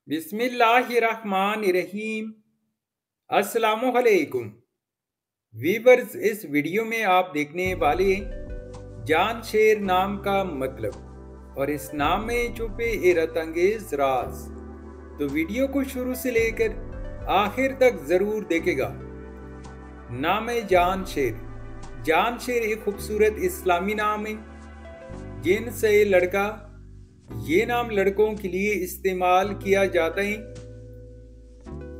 बिस्मिल्लाहिर्रहमानिर्रहीम। अस्सलामुअलैकुम वीवर्स, इस वीडियो में आप देखने वाले जान शेर नाम का मतलब और इस नाम में छुपे हैरत अंगेज राज। तो वीडियो को शुरू से लेकर आखिर तक जरूर देखेगा। नाम है जान शेर। जान शेर एक खूबसूरत इस्लामी नाम है। जिन से लड़का, ये नाम लड़कों के लिए इस्तेमाल किया जाता है।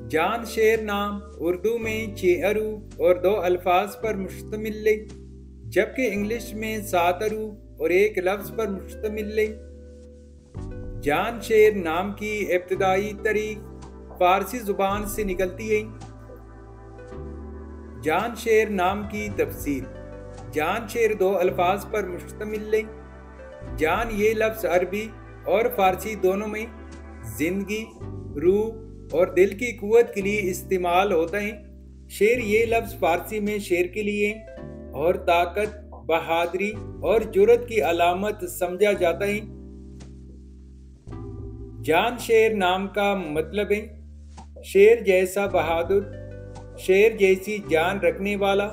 जान शेर नाम उर्दू में 6 अरूफ और 2 अल्फाज पर मुश्तमिल है, जबकि इंग्लिश में 7 अरूफ और 1 लफ्ज पर मुश्तमिल है। जान शेर नाम की इब्तदाई तारीख फारसी जुबान से निकलती है। जान शेर नाम की तफसील। जान शेर 2 अल्फाज पर मुश्तमिल है। जान ये लफ्ज अरबी और फारसी दोनों में जिंदगी, रूह और दिल की कुव्वत के लिए इस्तेमाल होता है। शेर ये लफ्ज फारसी में शेर के लिए और ताकत, बहादुरी और जुर्रत की अलामत समझा जाता है। जान शेर नाम का मतलब है शेर जैसा बहादुर, शेर जैसी जान रखने वाला,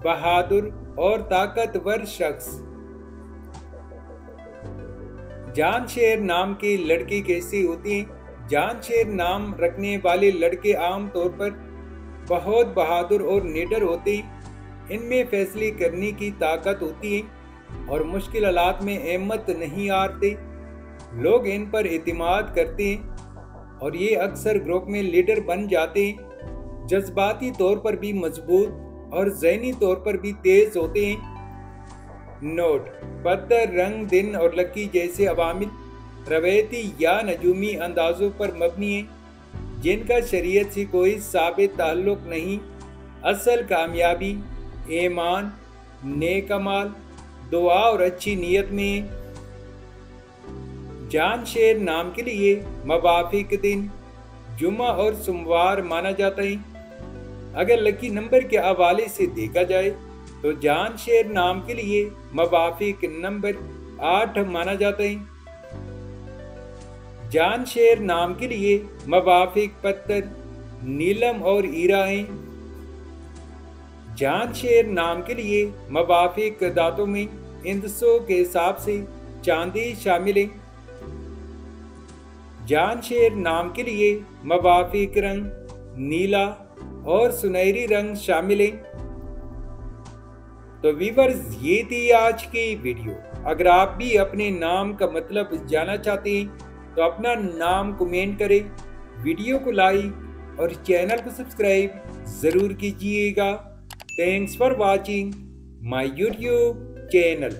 बहादुर और ताकतवर शख्स। जान शेर नाम के लड़के कैसे होते हैं? जान शेर नाम रखने वाले लड़के आम तौर पर बहुत बहादुर और निडर होते हैं। इनमें फैसले करने की ताकत होती है और मुश्किल हालात में हिम्मत नहीं हारते। लोग इन पर एतमाद करते हैं और ये अक्सर ग्रुप में लीडर बन जाते हैं। जज्बाती तौर पर भी मजबूत और ज़हनी तौर पर भी तेज होते हैं। नोट: पत्थर, रंग, दिन और लकी जैसे अवामिल रवायती या नजूमी अंदाजों पर मबनी है, जिनका शरीयत से कोई साबित ताल्लुक नहीं। असल कामयाबी ईमान, नेक अमाल, दुआ और अच्छी नीयत में। जान शेर नाम के लिए मवाफिक दिन जुमा और सोमवार माना जाता है। अगर लकी नंबर के हवाले से देखा जाए तो जान शेर नाम के लिए मवाफिक नंबर 8 माना जाता है। जान शेर नाम के लिए मवाफिक पत्थर नीलम और हीरा हैं। जान शेर नाम के लिए मवाफिक दांतों में इंदसों के हिसाब से चांदी शामिल है। जान शेर नाम के लिए मवाफिक रंग नीला और सुनहरी रंग शामिल है। तो व्यूअर्स, ये थी आज की वीडियो। अगर आप भी अपने नाम का मतलब जानना चाहते हैं तो अपना नाम कमेंट करें, वीडियो को लाइक और चैनल को सब्सक्राइब ज़रूर कीजिएगा। Thanks for watching my YouTube channel.